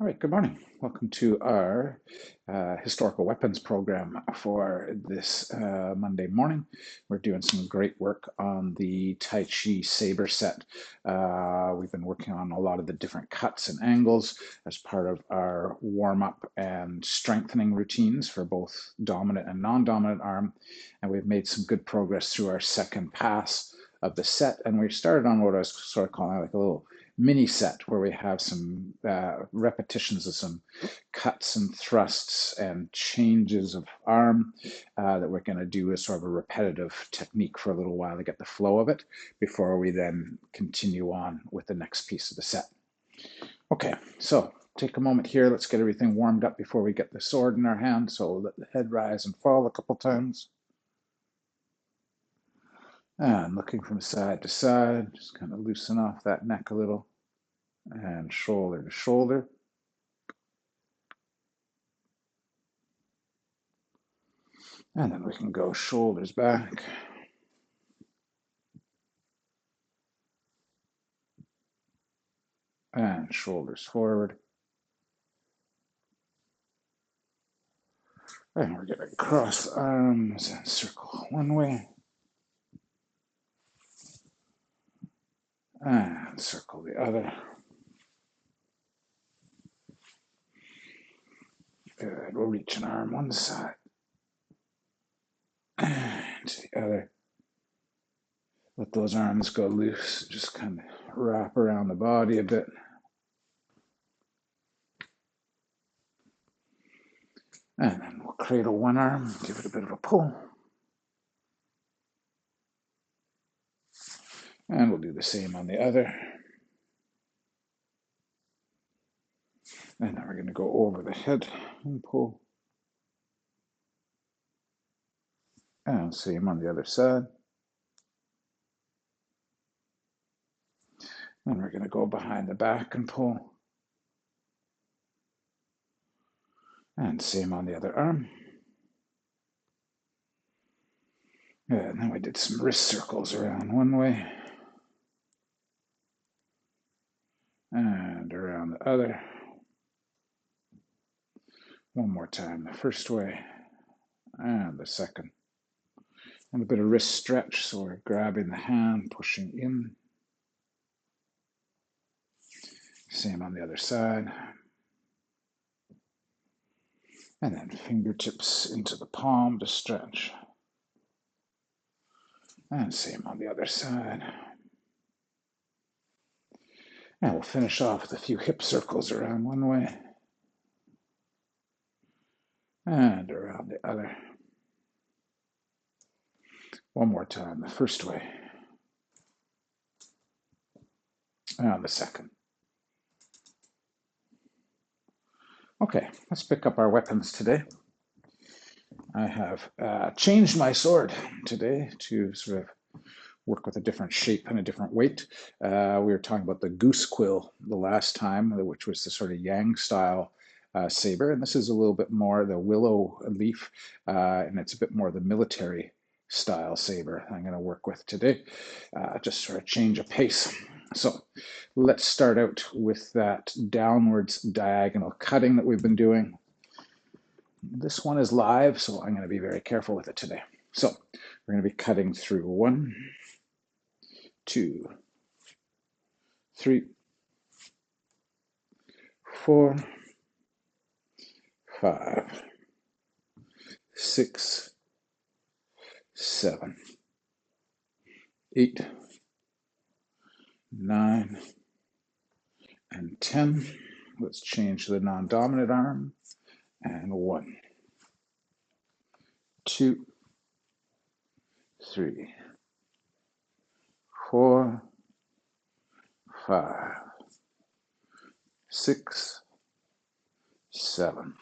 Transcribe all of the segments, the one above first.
All right, good morning. Welcome to our historical weapons program for this Monday morning. We're doing some great work on the Tai Chi Saber set. We've been working on a lot of the different cuts and angles as part of our warm-up and strengthening routines for both dominant and non-dominant arm. And we've made some good progress through our second pass of the set. And we started on what I was sort of calling like a little mini set where we have some repetitions of some cuts and thrusts and changes of arm that we're going to do as sort of a repetitive technique for a little while to get the flow of it before we then continue on with the next piece of the set. Okay, so take a moment here. Let's get everything warmed up before we get the sword in our hand. So let the head rise and fall a couple times. And looking from side to side, just kind of loosen off that neck a little. And shoulder to shoulder. And then we can go shoulders back. And shoulders forward. And we're going to cross arms and circle one way. And circle the other. Good. We'll reach an arm one side and to the other. Let those arms go loose. Just kind of wrap around the body a bit. And then we'll cradle one arm, give it a bit of a pull. And we'll do the same on the other. And then we're going to go over the head and pull. And same on the other side. And we're going to go behind the back and pull. And same on the other arm. And then we did some wrist circles around one way. And around the other. One more time, the first way and the second. And a bit of wrist stretch, so we're grabbing the hand, pushing in. Same on the other side. And then fingertips into the palm to stretch. And same on the other side. And we'll finish off with a few hip circles around one way. And around the other. One more time, the first way. And the second. Okay, let's pick up our weapons today. I have changed my sword today to sort of work with a different shape and a different weight. We were talking about the goose quill the last time, which was the sort of yang style saber. And this is a little bit more the willow leaf, and it's a bit more the military style saber I'm going to work with today, just sort of change of pace. So let's start out with that downwards diagonal cutting that we've been doing. This one is live, so I'm going to be very careful with it today. So we're going to be cutting through 1, 2, 3, 4, 5, 6, 7, 8, 9, and 10. Let's change to the non-dominant arm. And 1, 2, 3, 4, 5, 6, 7,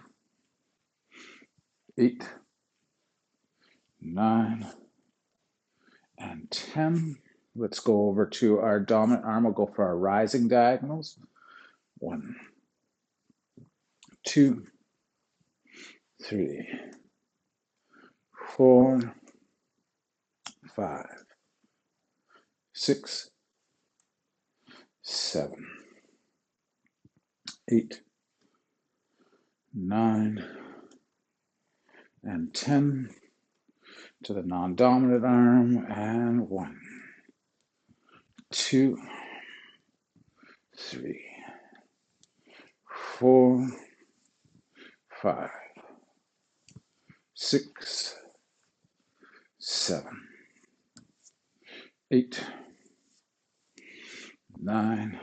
8, 9, and 10. Let's go over to our dominant arm. We'll go for our rising diagonals. 1, 2, 3, 4, 5, 6, 7, 8, 9, and 10 to the non-dominant arm, and 1, 2, 3, 4, 5, 6, 7, 8, 9,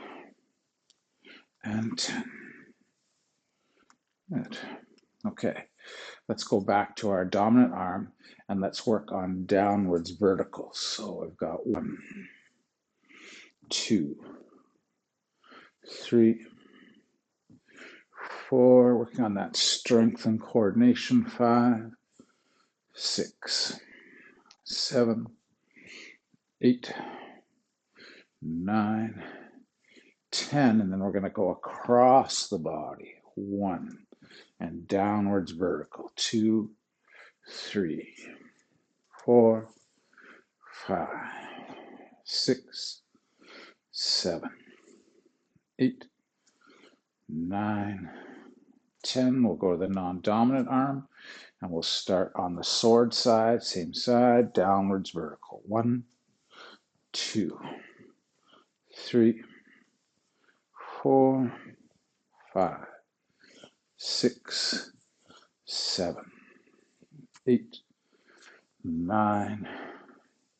and 10. Good. Okay, let's go back to our dominant arm and let's work on downwards vertical. So I've got 1, 2, 3, 4, working on that strength and coordination. 5, 6, 7, 8, 9, 10, and then we're going to go across the body. 1, and downwards vertical. 2, 3, 4, 5, 6, 7, 8, 9, 10. We'll go to the non-dominant arm and we'll start on the sword side, same side, downwards vertical. 1, 2, 3, 4, 5, 6, 7, 8, 9,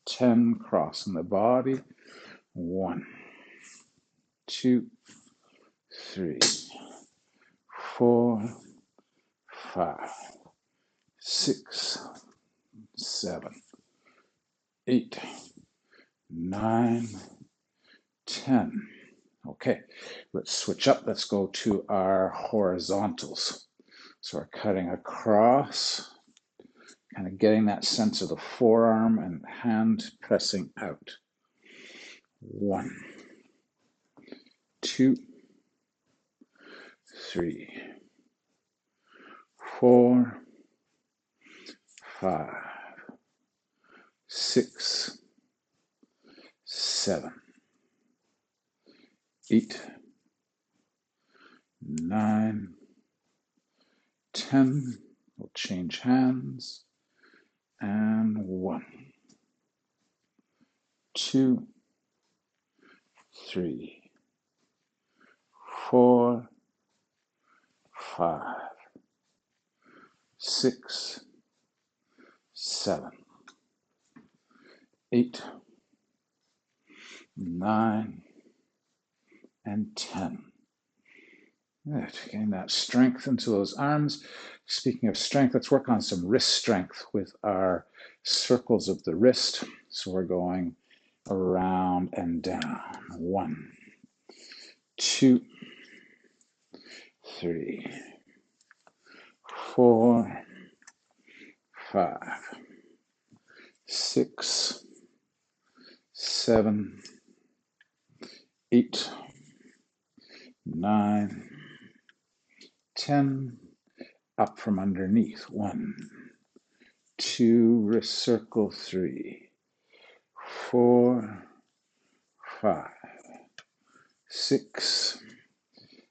10. Crossing the body. 1, 2, 3, 4, 5, 6, 7, 8, 9, 10. Okay, let's switch up. Let's go to our horizontals. So we're cutting across, kind of getting that sense of the forearm and hand pressing out. 1, 2, 3, 4, 5, 6, 7, 8, 9, 10. We'll change hands. And 1, 2, 3, 4, 5, 6, 7, 8, 9, and 10. Good. Getting that strength into those arms. Speaking of strength, let's work on some wrist strength with our circles of the wrist. So we're going around and down. 1, 2, 3, 4, 5, 6, 7, 8, 9, 10. Up from underneath. 1, 2, wrist circle. 3, 4, 5, 6,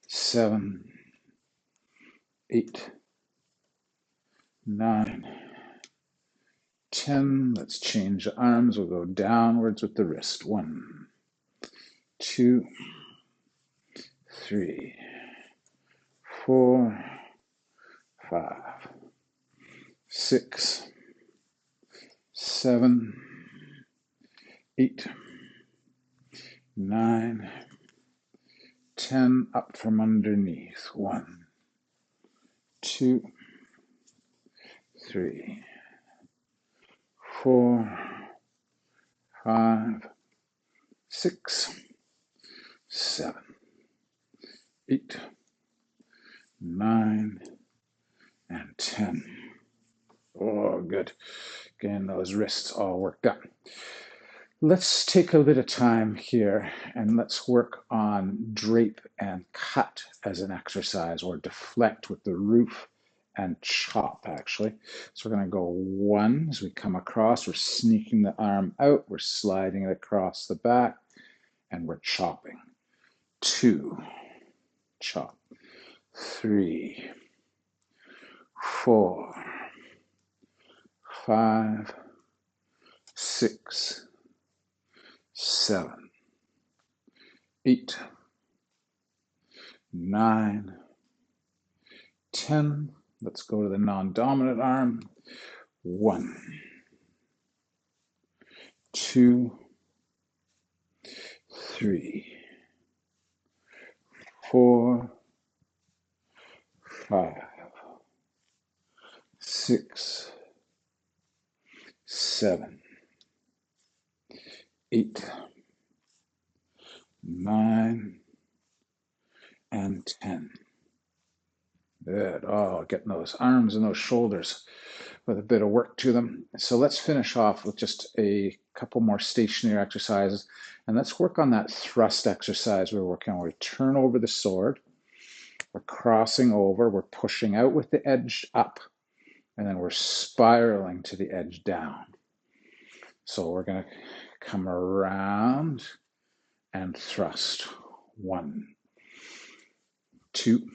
7, 8, 9, 10. Let's change the arms. We'll go downwards with the wrist. 1, 2, 3, 4, 5, 6, 7, 8, 9, 10. Up from underneath. 1, 2, 3, 4, 5, 6, 7, 8, 9, and 10. Oh, good. Getting those wrists all worked up. Let's take a bit of time here and let's work on drape and cut as an exercise, or deflect with the roof and chop, actually. So we're going to go 1 as we come across. We're sneaking the arm out. We're sliding it across the back and we're chopping. 2, chop. 3, 4, 5, 6, 7, 8, 9, 10. Let's go to the non-dominant arm. 1, 2, 3, 4, 5, 6, 7, 8, 9, and 10. Good. Oh, getting those arms and those shoulders with a bit of work to them. So let's finish off with just a couple more stationary exercises. And let's work on that thrust exercise we were working on. We turn over the sword, we're crossing over, we're pushing out with the edge up, and then we're spiraling to the edge down. So we're going to come around and thrust. 1, 2,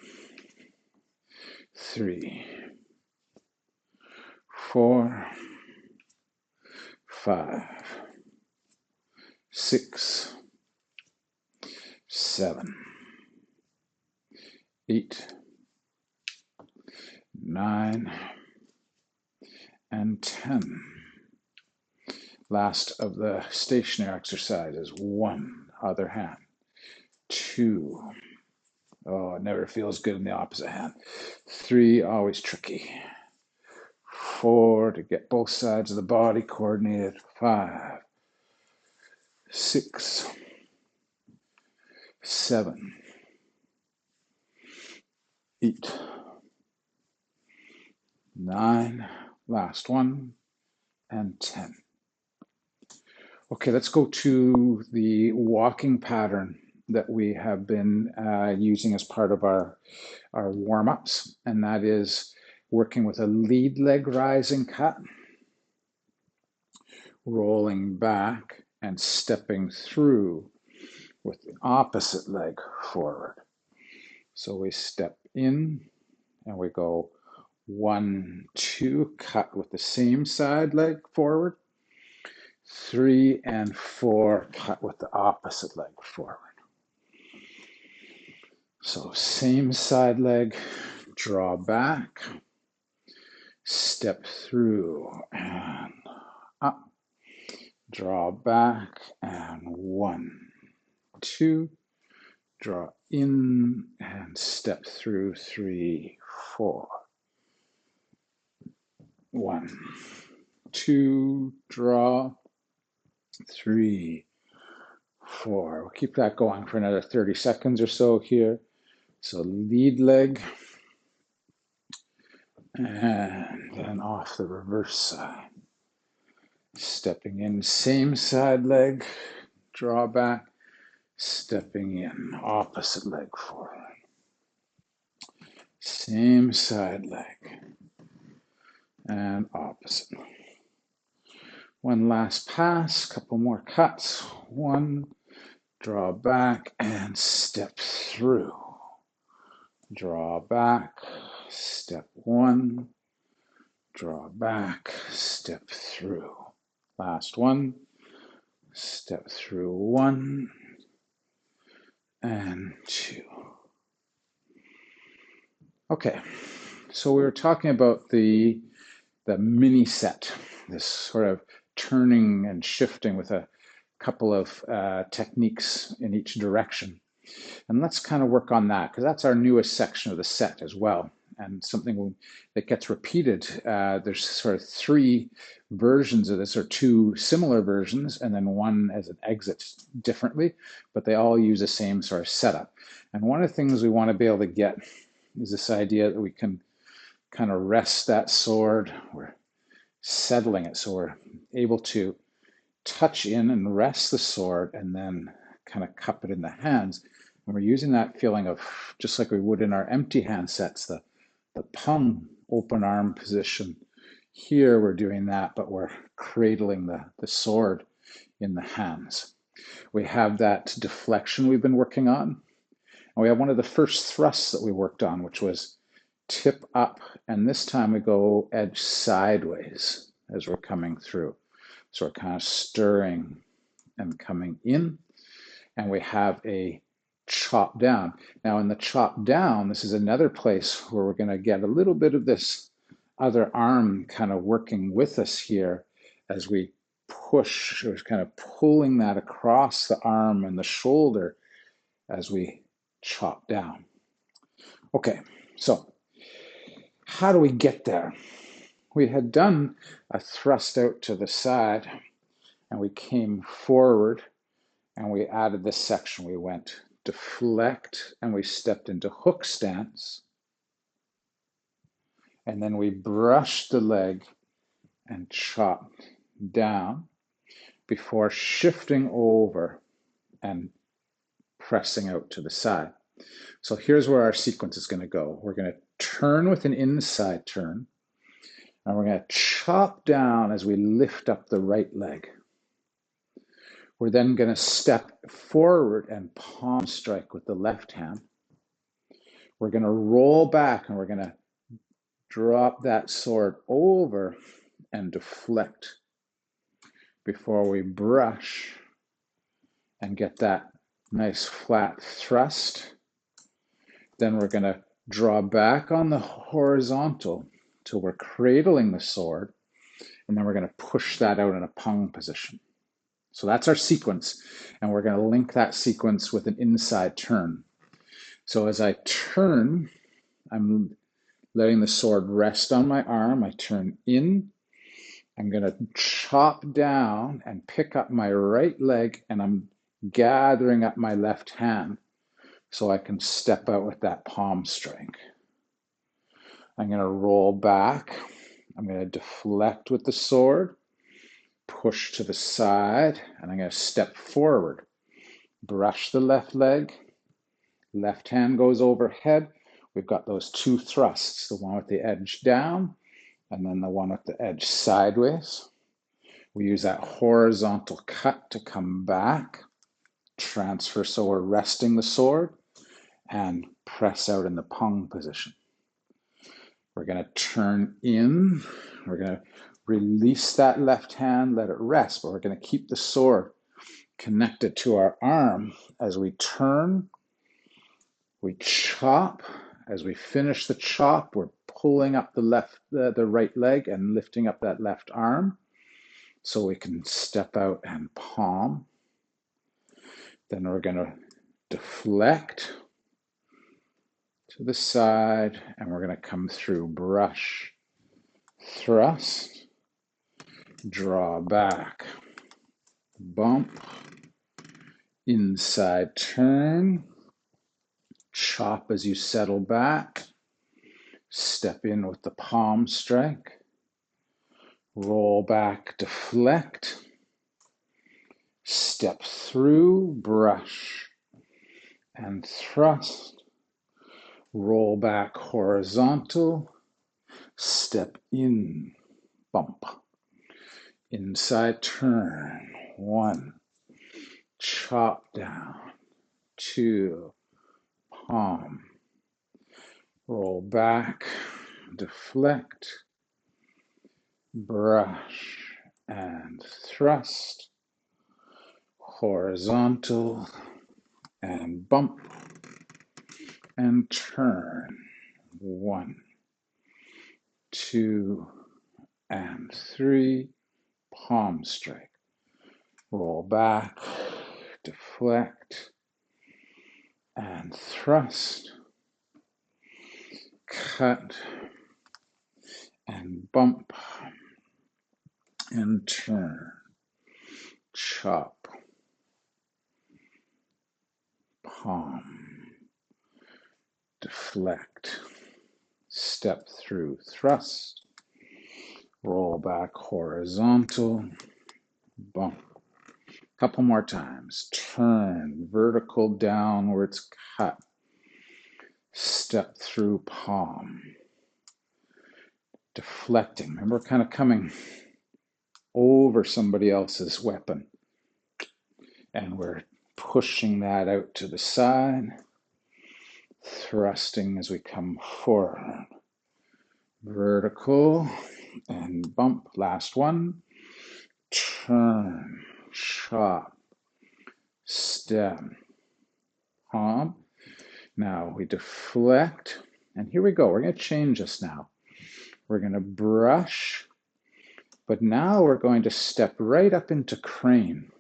3, 4, 5, 6, 7, 8, 9, and 10. Last of the stationary exercises. 1, other hand. 2, oh, it never feels good in the opposite hand. 3, always tricky. 4, to get both sides of the body coordinated. 5, 6, 7, 8, 9, last one, and 10. Okay, let's go to the walking pattern that we have been using as part of our warm-ups, and that is working with a lead leg rising cut, rolling back and stepping through with the opposite leg forward. So we step in and we go 1, 2, cut with the same side leg forward. 3 and 4, cut with the opposite leg forward. So same side leg, draw back, step through and up, draw back, and 1, 2, draw in and step through, 3, 4. 1, 2, draw, 3, 4. We'll keep that going for another 30 seconds or so here. So lead leg, and then off the reverse side. Stepping in, same side leg, draw back, stepping in, opposite leg forward. Same side leg, and opposite. One last pass, couple more cuts. 1, draw back and step through. Draw back, step 1, draw back, step through. Last one, step through 1 and 2. Okay, so we were talking about the mini set, this sort of turning and shifting with a couple of techniques in each direction. And let's kind of work on that, because that's our newest section of the set as well, and something that gets repeated. There's sort of 3 versions of this, or 2 similar versions, and then one as an exit differently, but they all use the same sort of setup. And one of the things we want to be able to get is this idea that we can kind of rest that sword. We're settling it, so we're able to touch in and rest the sword and then kind of cup it in the hands. And we're using that feeling of, just like we would in our empty hand sets, the pung open arm position. Here we're doing that, but we're cradling the sword in the hands. We have that deflection we've been working on. And we have one of the first thrusts that we worked on, which was tip up, and this time we go edge sideways as we're coming through. So we're kind of stirring and coming in, and we have a chop down. Now in the chop down, this is another place where we're going to get a little bit of this other arm kind of working with us here as we push. We're kind of pulling that across the arm and the shoulder as we chop down. Okay, so how do we get there? We had done a thrust out to the side, and we came forward, and we added this section. We went deflect, and we stepped into hook stance, and then we brushed the leg and chopped down before shifting over and pressing out to the side. So here's where our sequence is going to go. We're going to turn with an inside turn, and we're going to chop down as we lift up the right leg. We're then going to step forward and palm strike with the left hand. We're going to roll back, and we're going to drop that sword over and deflect before we brush and get that nice flat thrust. Then we're going to draw back on the horizontal till we're cradling the sword, and then we're going to push that out in a pung position. So that's our sequence, and we're going to link that sequence with an inside turn. So as I turn, I'm letting the sword rest on my arm. I turn in. I'm going to chop down and pick up my right leg, and I'm gathering up my left hand so I can step out with that palm strike. I'm going to roll back. I'm going to deflect with the sword, push to the side, and I'm going to step forward. Brush the left leg. Left hand goes overhead. We've got those two thrusts, the one with the edge down and then the one with the edge sideways. We use that horizontal cut to come back, transfer so we're resting the sword, and press out in the pung position. We're going to turn in. We're going to release that left hand, let it rest, but we're going to keep the sword connected to our arm as we turn. We chop. As we finish the chop, we're pulling up the right leg and lifting up that left arm so we can step out and palm. Then we're going to deflect to the side, and we're going to come through brush, thrust, draw back, bump, inside turn, chop as you settle back, step in with the palm strike, roll back, deflect, step through, brush, and thrust, roll back horizontal, step in, bump, inside turn, 1, chop down, 2, palm, roll back, deflect, brush, and thrust, horizontal, and bump, and turn, 1, 2, and 3, palm strike, roll back, deflect, and thrust, cut, and bump, and turn, chop, palm, deflect, step through, thrust, roll back horizontal, bump. Couple more times. Turn, vertical downwards cut, step through palm, deflecting. Remember, kind of coming over somebody else's weapon, and we're pushing that out to the side, thrusting as we come forward. vertical, and bump. Last one. Turn, chop, step, hop. Now we deflect, and here we go. We're going to change this now. We're going to brush, but now we're going to step right up into crane.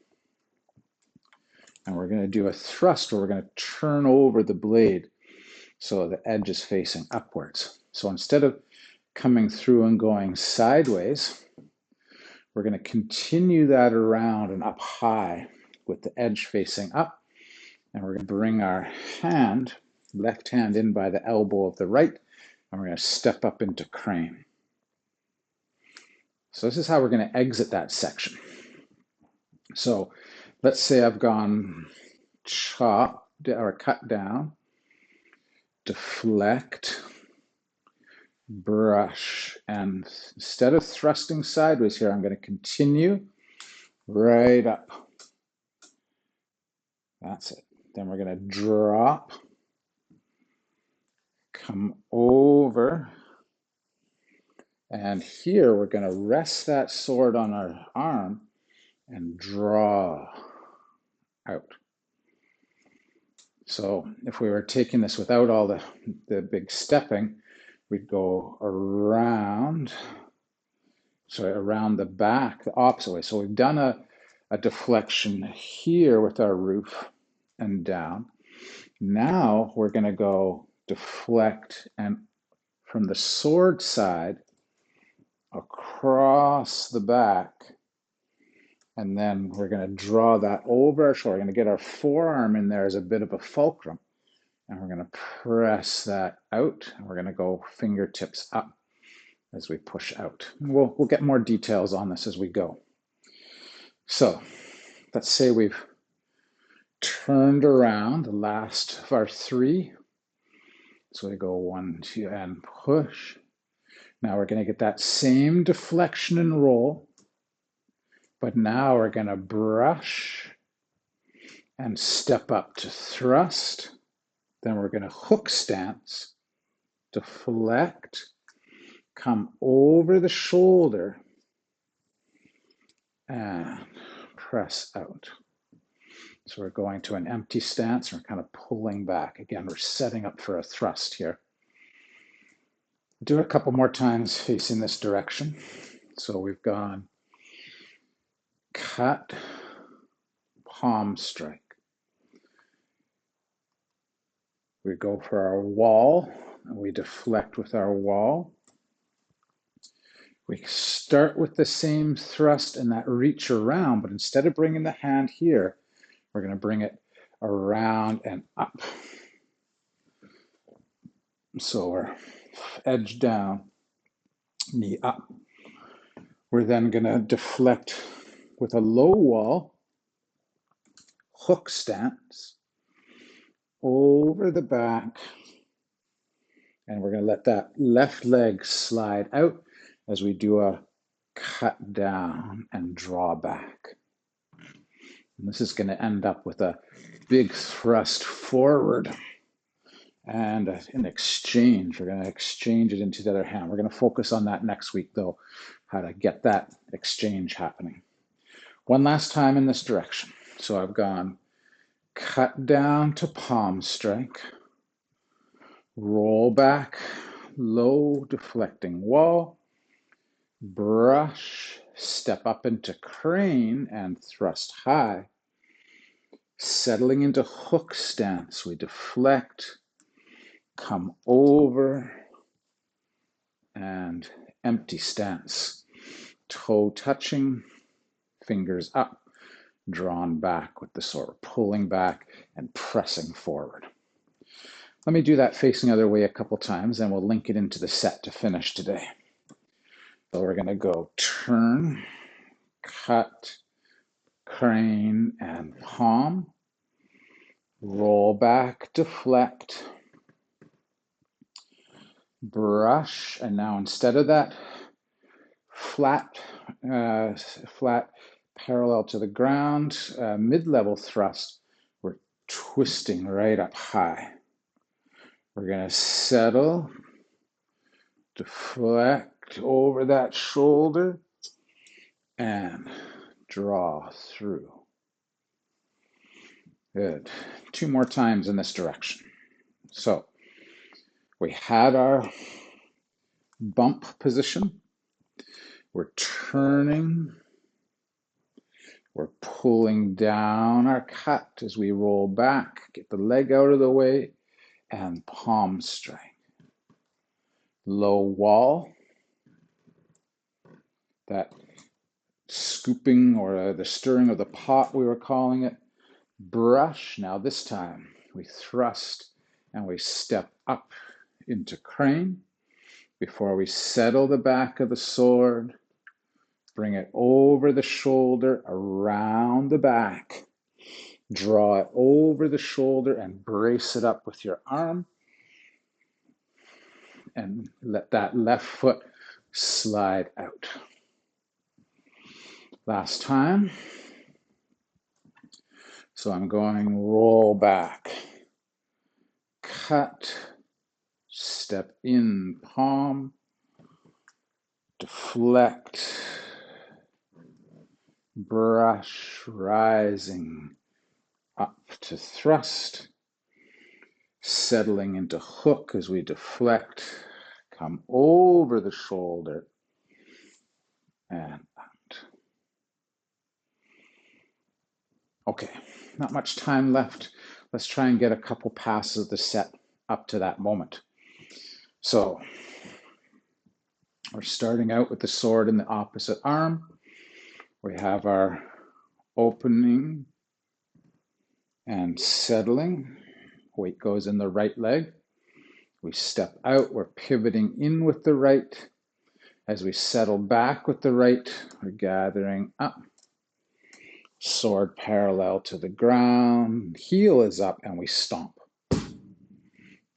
And we're going to do a thrust where we're going to turn over the blade so the edge is facing upwards. So instead of coming through and going sideways, we're going to continue that around and up high with the edge facing up. And we're going to bring our hand, left hand in by the elbow of the right, and we're going to step up into crane. So this is how we're going to exit that section. So let's say I've gone chop or cut down, deflect, brush, and instead of thrusting sideways here, I'm going to continue right up. That's it. Then we're going to drop, come over, and here we're going to rest that sword on our arm and draw out. So if we were taking this without all the big stepping, we'd go around, around the back, the opposite way. So we've done a deflection here with our roof and down. Now we're going to go deflect and from the sword side across the back, and then we're going to draw that over our shoulder. We're going to get our forearm in there as a bit of a fulcrum, and we're going to press that out, and we're going to go fingertips up as we push out. We'll get more details on this as we go. So let's say we've turned around the last of our three. So we go 1, 2, and push. Now we're going to get that same deflection and roll, but now we're going to brush and step up to thrust. Then we're going to hook stance, deflect, come over the shoulder, and press out. So we're going to an empty stance, and we're kind of pulling back. Again, we're setting up for a thrust here. Do it a couple more times facing this direction. So we've gone cut, palm strike. We go for our wall, and we deflect with our wall. We start with the same thrust and that reach around, but instead of bringing the hand here, we're going to bring it around and up. So we're edge down, knee up. We're then going to deflect with a low wall, hook stance, over the back, and we're going to let that left leg slide out as we do a cut down and draw back. And this is going to end up with a big thrust forward and an exchange. We're going to exchange it into the other hand. We're going to focus on that next week, though, how to get that exchange happening. One last time in this direction. So I've gone cut down to palm strike, roll back, low deflecting wall, brush, step up into crane and thrust high. Settling into hook stance, we deflect, come over, and empty stance. Toe touching, fingers up, drawn back with the sword, pulling back and pressing forward. Let me do that facing the other way a couple times, and we'll link it into the set to finish today. So we're going to go turn, cut, crane, and palm. Roll back, deflect, brush, and now instead of that flat parallel to the ground, mid-level thrust, we're twisting right up high. We're going to settle, deflect over that shoulder, and draw through. Good. 2 more times in this direction. So we had our bump position. We're turning. We're pulling down our cut as we roll back. Get the leg out of the way and palm strike. Low wall. That scooping or the stirring of the pot, we were calling it. Brush. Now this time we thrust and we step up into crane before we settle the back of the sword, bring it over the shoulder, around the back, draw it over the shoulder and brace it up with your arm, and let that left foot slide out. Last time. So I'm going roll back, cut, step in, palm, deflect, brush, rising up to thrust, settling into hook as we deflect, come over the shoulder and out. Okay, not much time left. Let's try and get a couple passes of the set up to that moment. So we're starting out with the sword in the opposite arm. We have our opening and settling. Weight goes in the right leg. We step out, we're pivoting in with the right. As we settle back with the right, we're gathering up. Sword parallel to the ground, heel is up, and we stomp.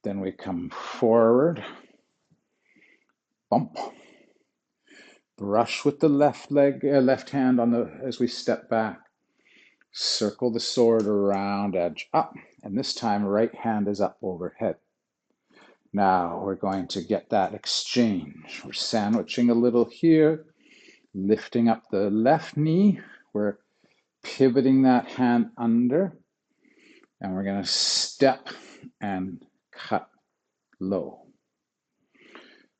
Then we come forward, bump, brush with the left leg, left hand on the as we step back. Circle the sword around, edge up, and this time right hand is up overhead. Now we're going to get that exchange. We're sandwiching a little here, lifting up the left knee. We're pivoting that hand under, and we're going to step and cut low.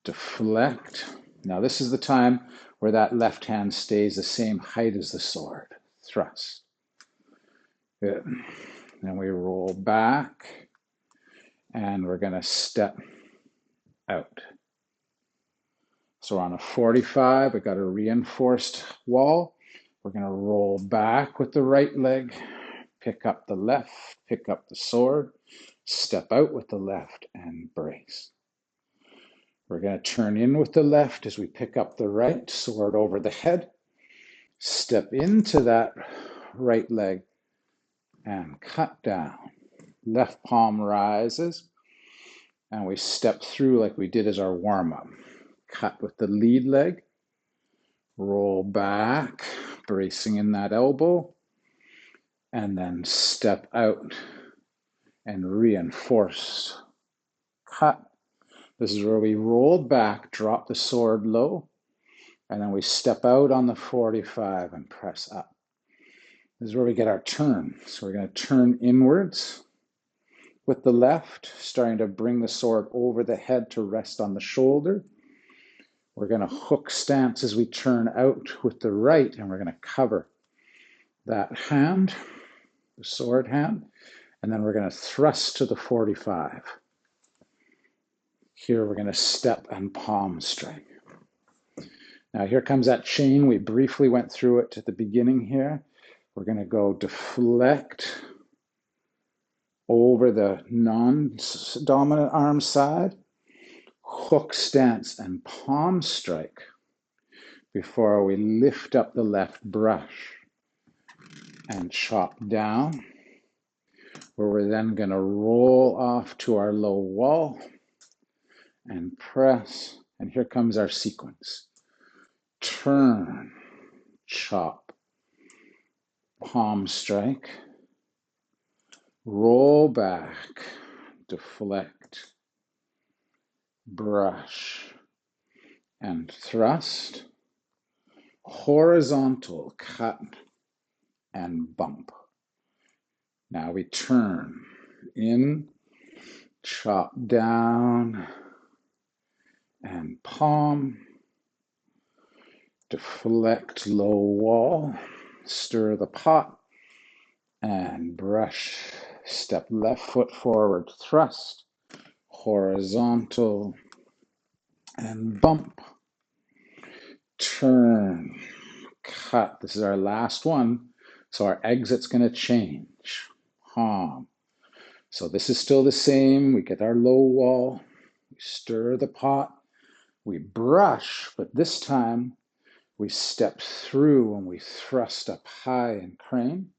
Deflect. Now this is the time where that left hand stays the same height as the sword. Thrust. Good. Then we roll back, and we're going to step out. So we're on a 45, we got a reinforced wall. We're going to roll back with the right leg, pick up the left, pick up the sword, step out with the left and brace. We're going to turn in with the left as we pick up the right, sword over the head, step into that right leg and cut down. Left palm rises, and we step through like we did as our warm-up. Cut with the lead leg, roll back, bracing in that elbow, and then step out and reinforce. Cut. This is where we rolled back, drop the sword low, and then we step out on the 45 and press up. This is where we get our turn. So we're going to turn inwards with the left, starting to bring the sword over the head to rest on the shoulder. We're going to hook stance as we turn out with the right, and we're going to cover that hand, the sword hand, and then we're going to thrust to the 45. Here we're going to step and palm strike. Now here comes that chain. We briefly went through it at the beginning here. We're going to go deflect over the non-dominant arm side, hook stance and palm strike before we lift up the left brush and chop down, where we're then going to roll off to our low wall and press. And here comes our sequence. Turn, chop, palm strike, roll back, deflect, brush, and thrust, horizontal, cut, and bump. Now we turn in, chop down, and palm, deflect low wall, stir the pot, and brush, step left foot forward, thrust, horizontal, and bump, turn, cut. This is our last one, so our exit's going to change. Palm. So this is still the same. We get our low wall, we stir the pot, we brush, but this time we step through and we thrust up high and crane.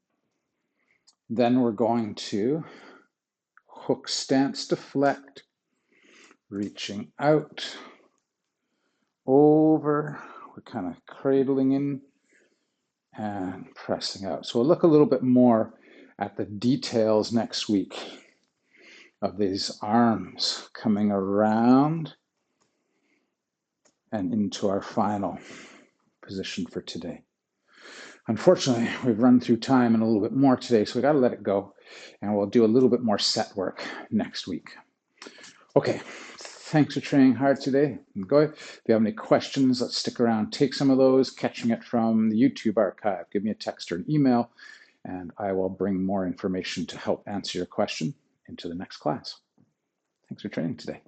Then we're going to hook stance deflect, reaching out, over, we're kind of cradling in and pressing out. So we'll look a little bit more at the details next week of these arms coming around and into our final position for today. Unfortunately, we've run through time and a little bit more today, so we got to let it go, and we'll do a little bit more set work next week. Okay, thanks for training hard today. If you have any questions, let's stick around, take some of those, catching it from the YouTube archive. Give me a text or an email, and I will bring more information to help answer your question into the next class. Thanks for training today.